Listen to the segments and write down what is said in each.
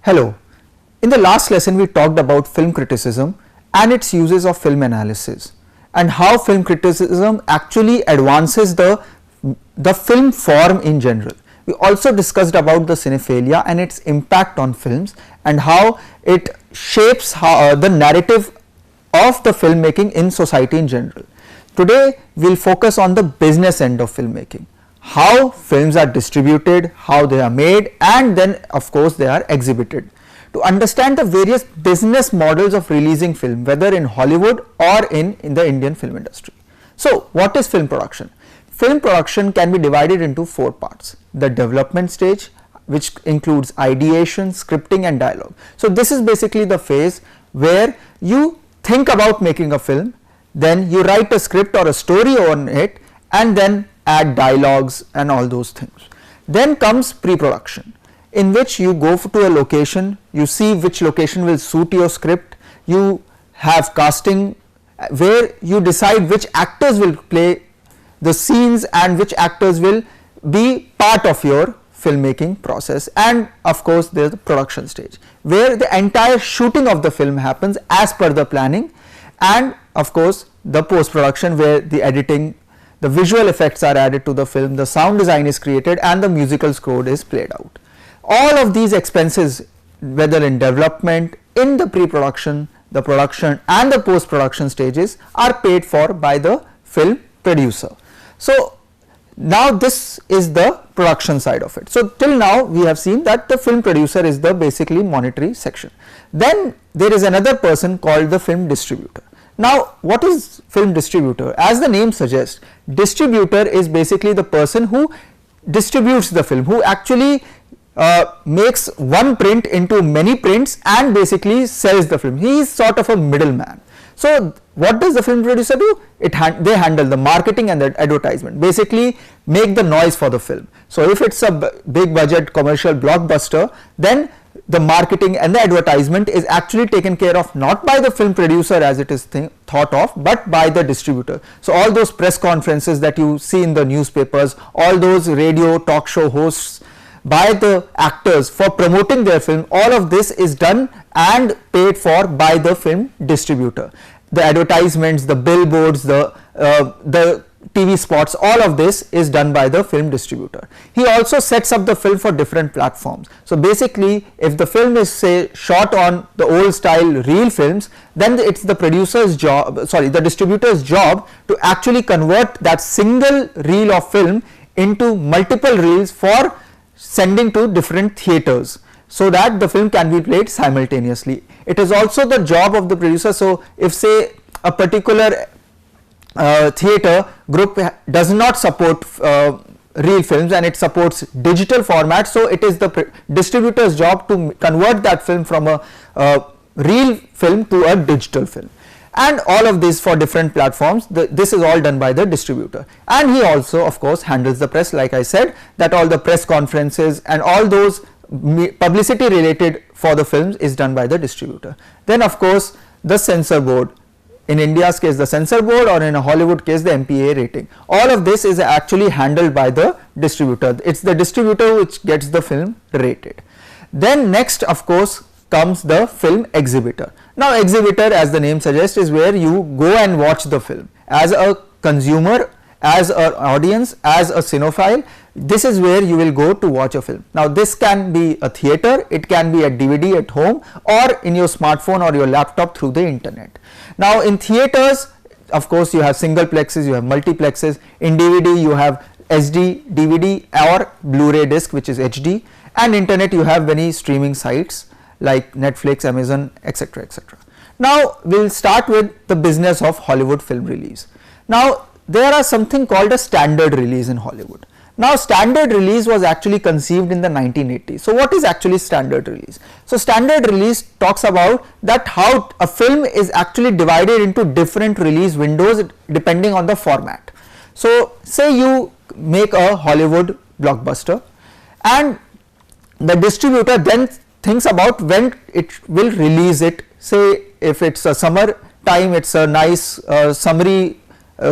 Hello, in the last lesson we talked about film criticism and its uses of film analysis and how film criticism actually advances the film form in general. We also discussed about the cinephilia and its impact on films and how it shapes the narrative of the filmmaking in society in general. Today we will focus on the business end of filmmaking, how films are distributed, how they are made, and then of course they are exhibited. To understand the various business models of releasing film, whether in Hollywood or in the Indian film industry. So what is film production? Film production can be divided into four parts: the development stage, which includes ideation, scripting and dialogue. So this is basically the phase where you think about making a film, then you write a script or a story on it, and then add dialogues and all those things. Then comes pre-production, in which you go to a location, you see which location will suit your script, you have casting where you decide which actors will play the scenes and which actors will be part of your filmmaking process, and of course there is the production stage where the entire shooting of the film happens as per the planning, and of course the post-production where the editing, the visual effects are added to the film, the sound design is created and the musical score is played out. All of these expenses, whether in development, in the pre-production, the production and the post-production stages, are paid for by the film producer. So now this is the production side of it. So till now we have seen that the film producer is the basically monetary section. Then there is another person called the film distributor. Now what is film distributor? As the name suggests, distributor is basically the person who distributes the film, who actually makes one print into many prints and basically sells the film. He is sort of a middleman. So what does the film producer do? They handle the marketing and the advertisement, basically make the noise for the film. So if it's a big budget commercial blockbuster, then the marketing and the advertisement is actually taken care of not by the film producer as it is thought of, but by the distributor. So all those press conferences that you see in the newspapers, all those radio talk show hosts by the actors for promoting their film, all of this is done and paid for by the film distributor. The advertisements, the billboards, the TV spots, all of this is done by the film distributor. He also sets up the film for different platforms. So basically if the film is say shot on the old style reel films, then it's the producer's job, the distributor's job to actually convert that single reel of film into multiple reels for sending to different theaters, so that the film can be played simultaneously. It is also the job of the producer. So if say a particular theater group does not support reel films and it supports digital format, so it is the distributor's job to convert that film from a reel film to a digital film, and all of this for different platforms. This is all done by the distributor, and he also of course handles the press, like I said, that all the press conferences and all those publicity related for the films is done by the distributor. Then of course the censor board, in India's case the censor board, or in a Hollywood case the MPA rating, all of this is actually handled by the distributor. It's the distributor which gets the film rated. Then next of course comes the film exhibitor. Now exhibitor, as the name suggests, is where you go and watch the film as a consumer, as an audience, as a cinephile. This is where you will go to watch a film. Now this can be a theater, it can be a DVD at home, or in your smartphone or your laptop through the internet. Now in theaters, of course you have single plexes, you have multiplexes. In DVD you have SD, DVD or Blu-ray disc, which is HD, and internet you have many streaming sites like Netflix, Amazon, etc., etc. Now we will start with the business of Hollywood film release. Now there are something called a standard release in Hollywood. Now standard release was actually conceived in the 1980s. So what is actually standard release? So standard release talks about that how a film is actually divided into different release windows depending on the format. So say you make a Hollywood blockbuster and the distributor then thinks about when it will release it. Say if it's a summer time, it's a nice summery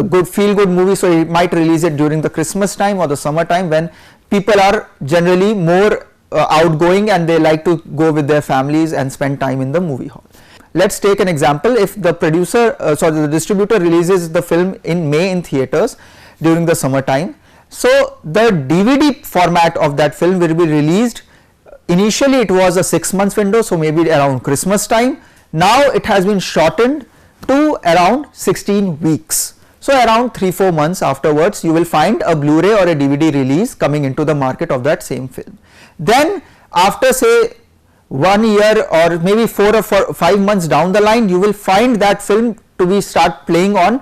good feel good movie, so he might release it during the Christmas time or the summer time when people are generally more outgoing and they like to go with their families and spend time in the movie hall. Let's take an example. If the the distributor releases the film in May in theaters during the summertime, so the DVD format of that film will be released. Initially it was a 6 months window, so maybe around Christmas time. Now it has been shortened to around 16 weeks. So around 3-4 months afterwards you will find a Blu-ray or a DVD release coming into the market of that same film. Then after say 1 year or maybe 4 or 5 months down the line, you will find that film to be start playing on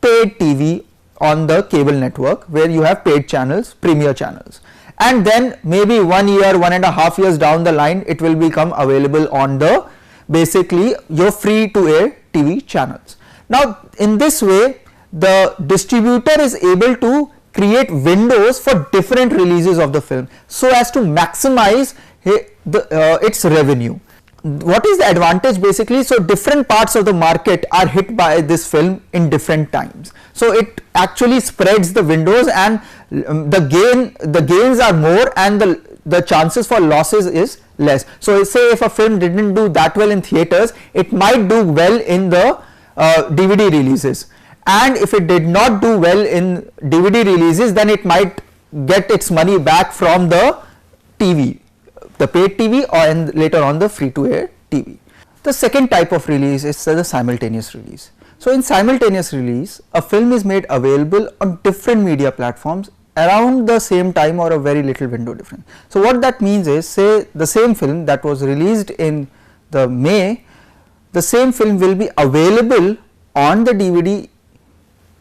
paid TV on the cable network, where you have paid channels, premier channels, and then maybe 1 year, 1.5 years down the line, it will become available on the basically your free to air TV channels. Now in this way the distributor is able to create windows for different releases of the film so as to maximize its revenue. What is the advantage basically? So different parts of the market are hit by this film in different times, so it actually spreads the windows, and the gains are more and the chances for losses is less. So say if a film didn't do that well in theaters, it might do well in the DVD releases, and if it did not do well in DVD releases, then it might get its money back from the TV, the paid TV, or later on the free to air TV. The second type of release is the simultaneous release. So in simultaneous release, a film is made available on different media platforms around the same time or a very little window difference. So what that means is, say the same film that was released in the May, the same film will be available on the DVD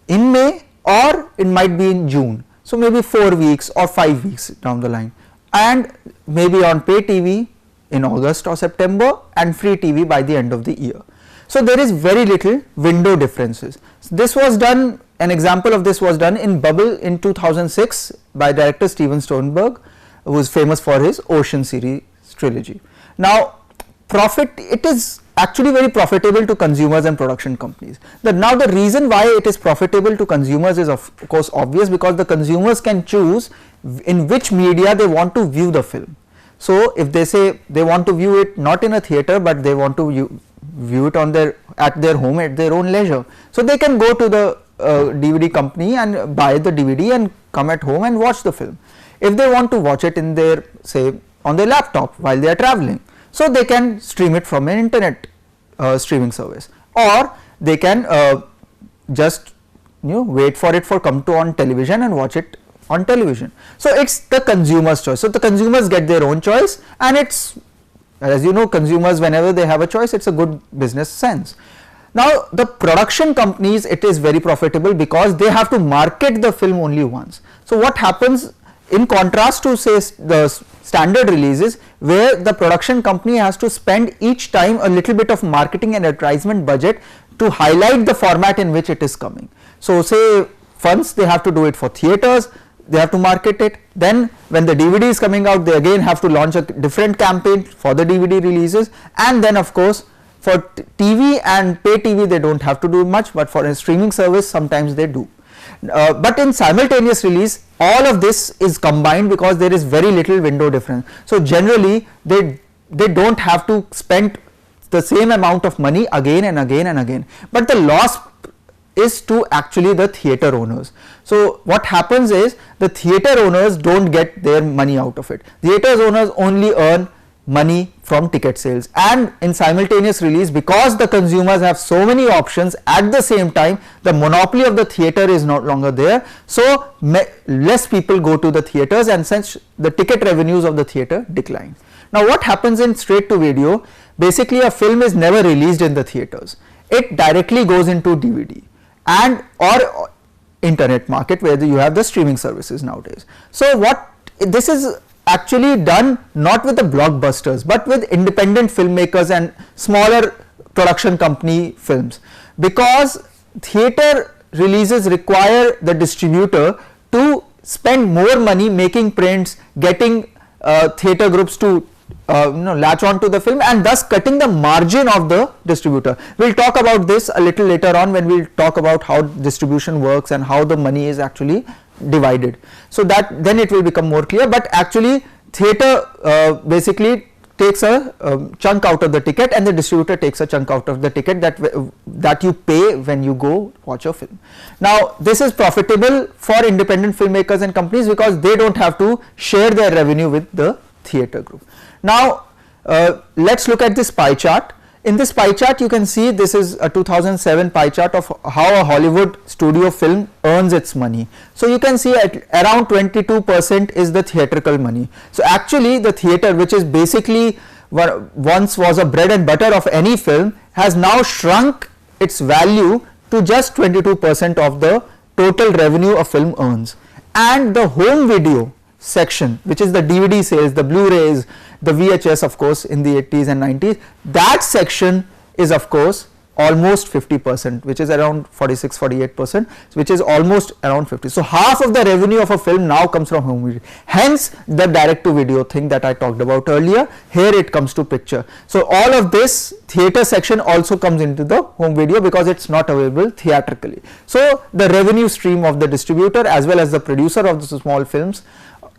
in May, or it might be in June, so maybe 4 weeks or 5 weeks down the line, and maybe on pay TV in August or September and free TV by the end of the year. So there is very little window differences. So this was done, an example of this was done in Bubble in 2006 by director Steven Spielberg, who is famous for his Ocean series trilogy. Now it is actually very profitable to consumers and production companies. Now the reason why it is profitable to consumers is of course obvious, because the consumers can choose in which media they want to view the film. So if they say they want to view it not in a theater, but they want to view it at their home at their own leisure, so they can go to the DVD company and buy the DVD and come at home and watch the film. If they want to watch it in their, say, on their laptop while they are traveling, so they can stream it from an internet streaming service, or they can just wait for it for come to on television and watch it on television. So it's the consumer's choice. So the consumers get their own choice, and it's, as you know, consumers, whenever they have a choice, it's a good business sense. Now the production companies, it is very profitable because they have to market the film only once. So what happens in contrast to say the standard releases, where the production company has to spend each time a little bit of marketing and advertisement budget to highlight the format in which it is coming. So say once they have to do it for theaters, they have to market it, then when the DVD is coming out, they again have to launch a different campaign for the DVD releases, and then of course for TV and pay TV they don't have to do much, but for a streaming service sometimes they do. But in simultaneous release, all of this is combined because there is very little window difference. So generally they don't have to spend the same amount of money again and again and again, but the loss is to actually the theater owners. So what happens is the theater owners don't get their money out of it. Theater owners only earn money from ticket sales, and in simultaneous release, because the consumers have so many options at the same time, the monopoly of the theater is no longer there, so less people go to the theaters, and since the ticket revenues of the theater decline. Now what happens in straight to video, basically a film is never released in the theaters, it directly goes into DVD and or internet market, where you have the streaming services nowadays. So what this is actually done not with the blockbusters, but with independent filmmakers and smaller production company films, because theater releases require the distributor to spend more money making prints, getting theater groups to latch on to the film, and thus cutting the margin of the distributor. We will talk about this a little later on when we will talk about how distribution works and how the money is actually divided. So that then it will become more clear, but actually theatre basically takes a chunk out of the ticket, and the distributor takes a chunk out of the ticket that you pay when you go watch a film. Now this is profitable for independent filmmakers and companies because they don't have to share their revenue with the theatre group. Now let's look at this pie chart. In this pie chart you can see this is a 2007 pie chart of how a Hollywood studio film earns its money. So you can see at around 22% is the theatrical money. So actually the theatre, which is basically once was a bread and butter of any film, has now shrunk its value to just 22% of the total revenue a film earns. And the home video section, which is the DVD sales, the Blu-rays, the VHS of course in the 80s and 90s, that section is of course almost 50%, which is around 46-48%, which is almost around 50. So half of the revenue of a film now comes from home video. Hence the direct to video thing that I talked about earlier, here it comes to picture. So all of this theatre section also comes into the home video because it's not available theatrically. So the revenue stream of the distributor as well as the producer of the small films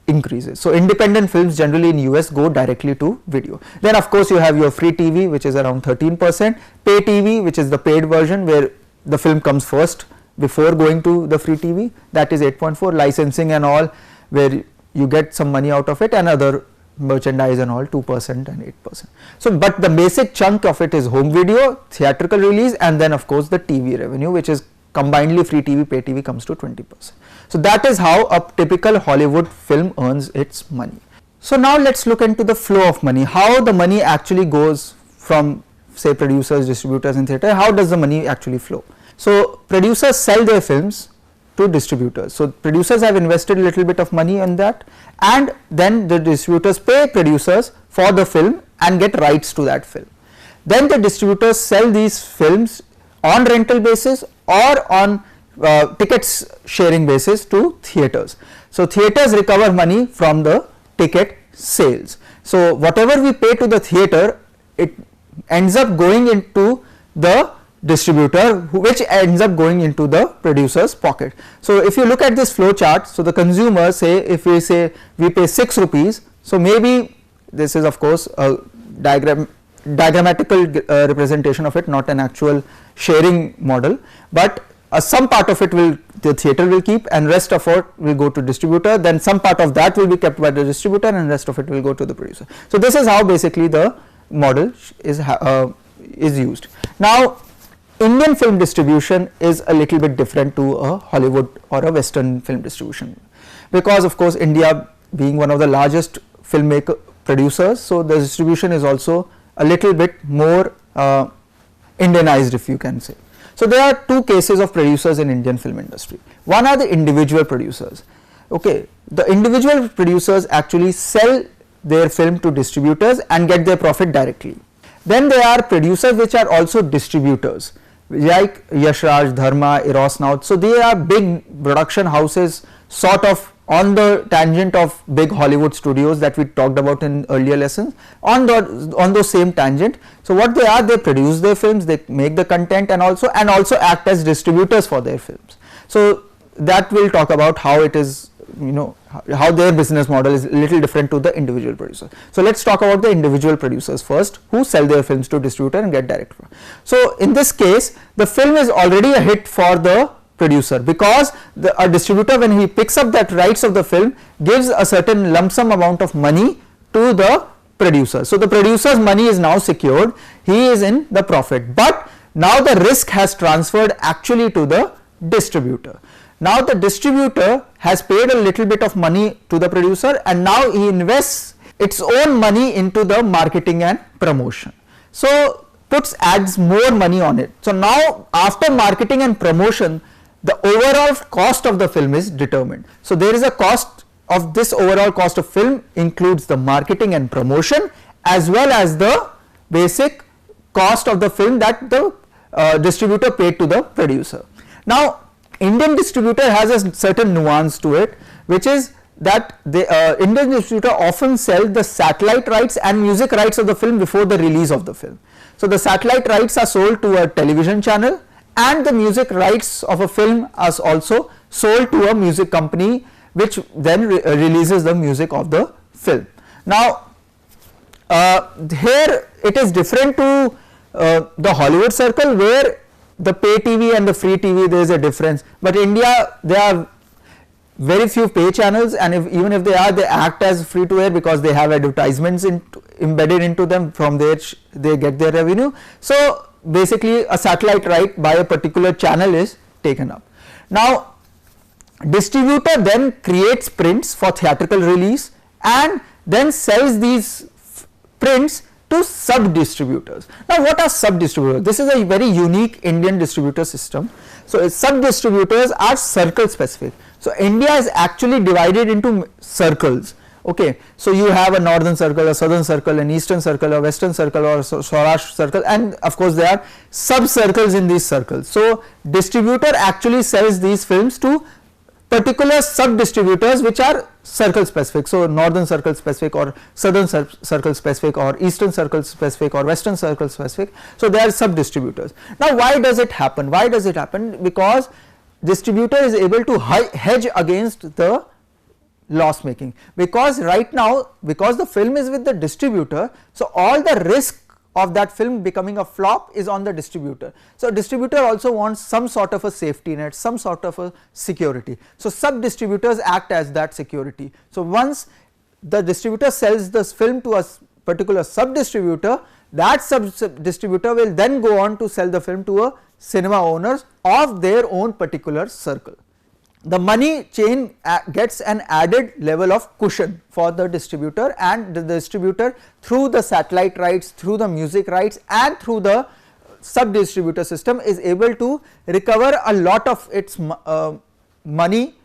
increases. So independent films generally in US go directly to video. Then of course you have your free TV, which is around 13%, pay TV, which is the paid version where the film comes first before going to the free TV, that is 8.4, licensing and all where you get some money out of it, and other merchandise and all 2% and 8%. So but the basic chunk of it is home video, theatrical release, and then of course the TV revenue, which is combinedly free TV, pay TV comes to 20%. So that is how a typical Hollywood film earns its money. So now let's look into the flow of money, how the money actually goes from say producers, distributors and theatre, how does the money actually flow. So producers sell their films to distributors. So producers have invested a little bit of money on that, and then the distributors pay producers for the film and get rights to that film. Then the distributors sell these films on rental basis or on tickets sharing basis to theatres. So theatres recover money from the ticket sales. So whatever we pay to the theatre, it ends up going into the distributor, which ends up going into the producer's pocket. So if you look at this flow chart, so the consumer, say if we say we pay 6 rupees, so maybe this is of course a diagrammatical representation of it, not an actual sharing model, but some part of it will the theatre will keep, and rest of it will go to distributor, then some part of that will be kept by the distributor and rest of it will go to the producer. So this is how basically the model is used. Now Indian film distribution is a little bit different to a Hollywood or a Western film distribution, because of course India being one of the largest filmmaker producers, so the distribution is also a little bit more Indianized, if you can say. So there are two cases of producers in Indian film industry. One are the individual producers. Okay, the individual producers actually sell their film to distributors and get their profit directly. Then there are producers which are also distributors, like Yash Raj, Dharma, Eros Now. So they are big production houses, sort of on the tangent of big Hollywood studios that we talked about in earlier lessons, on those same tangent. So what they are, they produce their films, they make the content, and also act as distributors for their films. So that we'll talk about how it is, you know, how their business model is a little different to the individual producers. So let's talk about the individual producers first, who sell their films to distributor and get direct. So in this case, the film is already a hit for the producer, because a distributor, when he picks up that rights of the film, gives a certain lump sum amount of money to the producer. So the producer's money is now secured, he is in the profit, but now the risk has transferred actually to the distributor. Now the distributor has paid a little bit of money to the producer, and now he invests its own money into the marketing and promotion. So adds more money on it. So now after marketing and promotion, the overall cost of the film is determined. So there is a cost of this overall cost of film includes the marketing and promotion as well as the basic cost of the film that the distributor paid to the producer. Now Indian distributor has a certain nuance to it, which is that the Indian distributor often sell the satellite rights and music rights of the film before the release of the film. So the satellite rights are sold to a television channel, and the music rights of a film are also sold to a music company, which then releases the music of the film. Now, here it is different to the Hollywood circle, where the pay TV and the free TV there is a difference, but India there are very few pay channels, and even if they are, they act as free to air because they have advertisements embedded into them, from there they get their revenue. So basically a satellite right by a particular channel is taken up. Now distributor then creates prints for theatrical release and then sells these prints to sub distributors. Now what are sub distributors? This is a very unique Indian distributor system. So sub distributors are circle specific. So India is actually divided into circles. Okay, so you have a northern circle, a southern circle, an eastern circle, a western circle, or a Saurashtra circle, and of course there are sub circles in these circles. So distributor actually sells these films to particular sub distributors which are circle specific. So northern circle specific, or southern circle specific, or eastern circle specific, or western circle specific. So they are sub distributors. Now why does it happen? Why does it happen? Because distributor is able to hedge against the loss making, because right now, because the film is with the distributor, so all the risk of that film becoming a flop is on the distributor. So distributor also wants some sort of a safety net, some sort of a security. So sub distributors act as that security. So once the distributor sells this film to a particular sub distributor, that sub distributor will then go on to sell the film to a cinema owners of their own particular circle. The money chain gets an added level of cushion for the distributor, and the distributor through the satellite rights, through the music rights, and through the sub distributor system is able to recover a lot of its money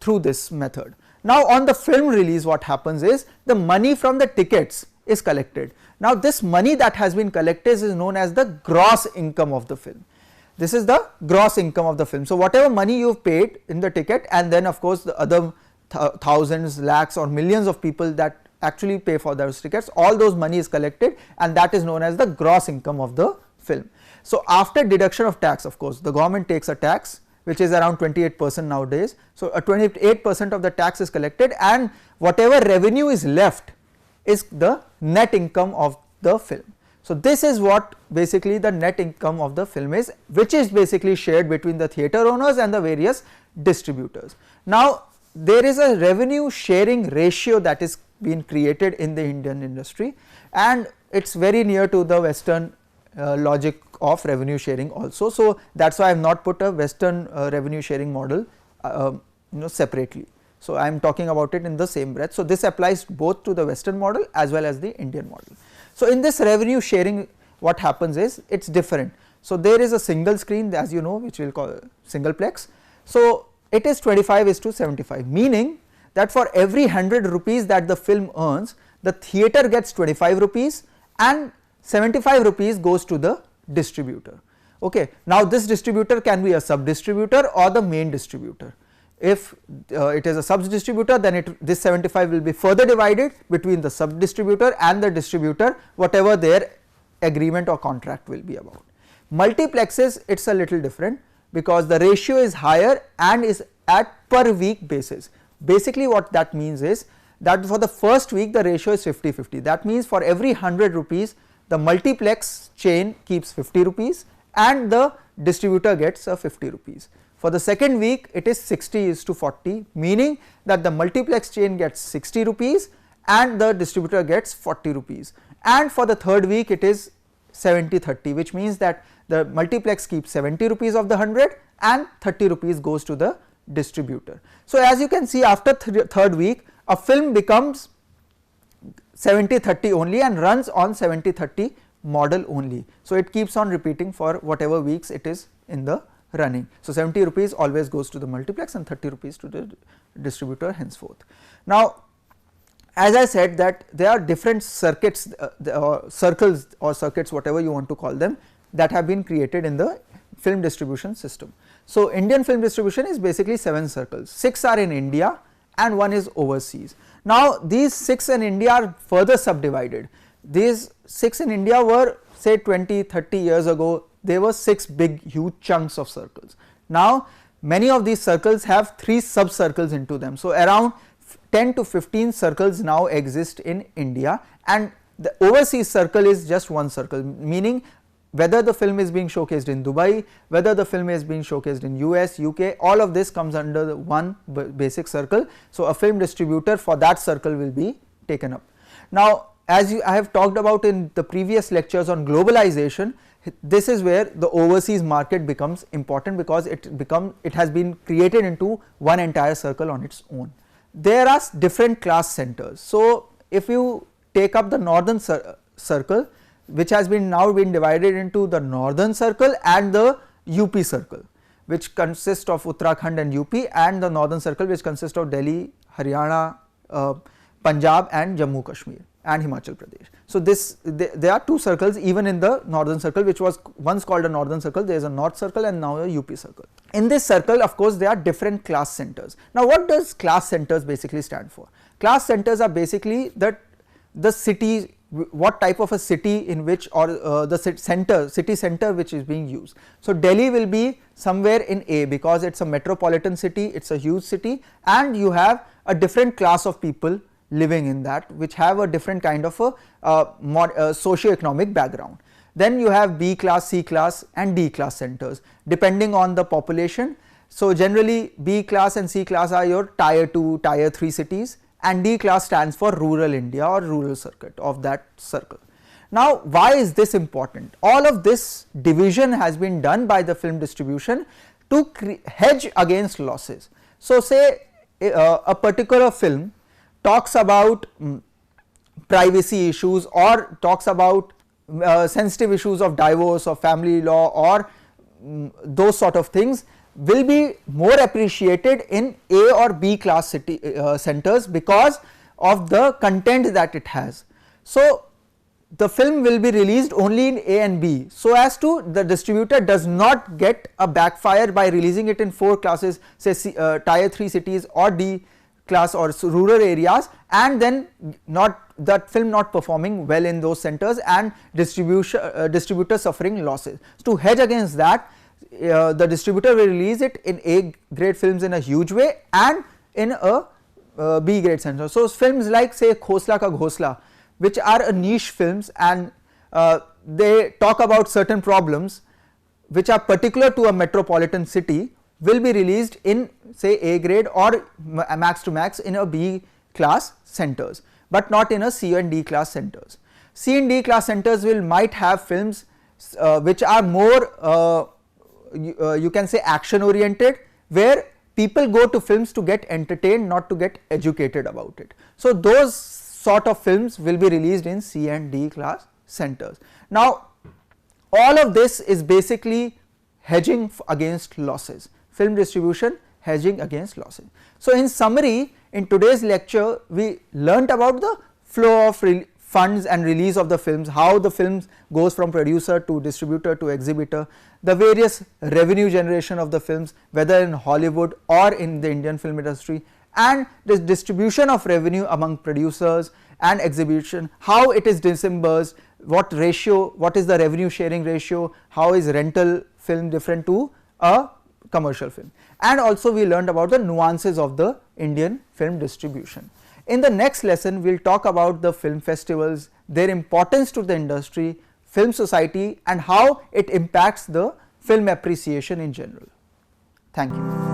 through this method. Now on the film release, what happens is the money from the tickets is collected. Now this money that has been collected is known as the gross income of the film. This is the gross income of the film. So whatever money you have paid in the ticket, and then of course the other thousands, lakhs, or millions of people that actually pay for those tickets, all those money is collected, and that is known as the gross income of the film. So after deduction of tax, of course the government takes a tax which is around 28% nowadays. So a 28% of the tax is collected, and whatever revenue is left is the net income of the film. So this is what basically the net income of the film is, which is basically shared between the theatre owners and the various distributors. Now there is a revenue sharing ratio that is being created in the Indian industry, and it is very near to the western logic of revenue sharing also. So that is why I have not put a western revenue sharing model separately. So I am talking about it in the same breath. So this applies both to the western model as well as the Indian model. So in this revenue sharing, what happens is it is different. So there is a single screen, as you know, which we will call singleplex. So it is 25:75, meaning that for every 100 rupees that the film earns, the theatre gets 25 rupees and 75 rupees goes to the distributor. Okay. Now this distributor can be a sub distributor or the main distributor. If it is a sub distributor, then this 75 will be further divided between the sub distributor and the distributor, whatever their agreement or contract will be about. Multiplexes, it is a little different, because the ratio is higher and is at per week basis. Basically what that means is that for the first week the ratio is 50-50. That means for every 100 rupees the multiplex chain keeps 50 rupees and the distributor gets a 50 rupees. For the second week it is 60:40, meaning that the multiplex chain gets 60 rupees and the distributor gets 40 rupees, and for the third week it is 70-30, which means that the multiplex keeps 70 rupees of the 100 and 30 rupees goes to the distributor. So as you can see, after third week a film becomes 70-30 only and runs on 70-30 model only. So it keeps on repeating for whatever weeks it is in the running. So 70 rupees always goes to the multiplex and 30 rupees to the distributor henceforth. Now as I said that there are different circuits, circles or circuits, whatever you want to call them, that have been created in the film distribution system. So Indian film distribution is basically 7 circles, 6 are in India and 1 is overseas. Now these 6 in India are further subdivided. These 6 in India were, say 20-30 years ago, there were 6 big huge chunks of circles. Now many of these circles have 3 sub circles into them. So around 10 to 15 circles now exist in India, and the overseas circle is just one circle, meaning whether the film is being showcased in Dubai, whether the film is being showcased in US, UK, all of this comes under the one basic circle. So, a film distributor for that circle will be taken up. Now, as I have talked about in the previous lectures on globalization, this is where the overseas market becomes important, because it has been created into one entire circle on its own. There are different class centers. So, if you take up the northern circle, which has been now been divided into the northern circle and the UP circle, which consists of Uttarakhand and UP, and the northern circle which consists of Delhi, Haryana, Punjab and Jammu Kashmir and Himachal Pradesh. So, there are two circles even in the northern circle, which was once called a northern circle. There is a north circle and now a UP circle. In this circle, of course, there are different class centers. Now, what does class centers basically stand for? Class centers are basically the city, what type of a city in which, or the city center which is being used. So, Delhi will be somewhere in A, because it is a metropolitan city, it is a huge city, and you have a different class of people living in that, which have a different kind of a socio-economic background. Then you have B class, C class and D class centers depending on the population. So, generally B class and C class are your tier 2, tier 3 cities, and D class stands for rural India or rural circuit of that circle. Now, why is this important? All of this division has been done by the film distribution to hedge against losses. So, say a particular film talks about privacy issues, or talks about sensitive issues of divorce or family law, or those sort of things, will be more appreciated in A or B class city centers because of the content that it has. So, the film will be released only in A and B, so as to the distributor does not get a backfire by releasing it in 4 classes, say tier 3 cities or D class or rural areas, and then that film not performing well in those centers and distributor suffering losses. So, to hedge against that, the distributor will release it in A grade films in a huge way and in a B grade center. So, films like say Khosla Ka Ghosla, which are a niche films, and they talk about certain problems which are particular to a metropolitan city, will be released in say A grade or max to max in a B class centers, but not in a C and D class centers. C and D class centers might have films which are more you can say action oriented, where people go to films to get entertained, not to get educated about it. So, those sort of films will be released in C and D class centers. Now, all of this is basically hedging against losses, film distribution hedging against losses. So, in summary, in today's lecture we learnt about the flow of funds and release of the films, how the films goes from producer to distributor to exhibitor, the various revenue generation of the films whether in Hollywood or in the Indian film industry, and the distribution of revenue among producers and exhibition, how it is disbursed, what ratio, what is the revenue sharing ratio, how is rental film different to a commercial film, and also we learned about the nuances of the Indian film distribution. In the next lesson, we will talk about the film festivals, their importance to the industry, film society, and how it impacts the film appreciation in general. Thank you.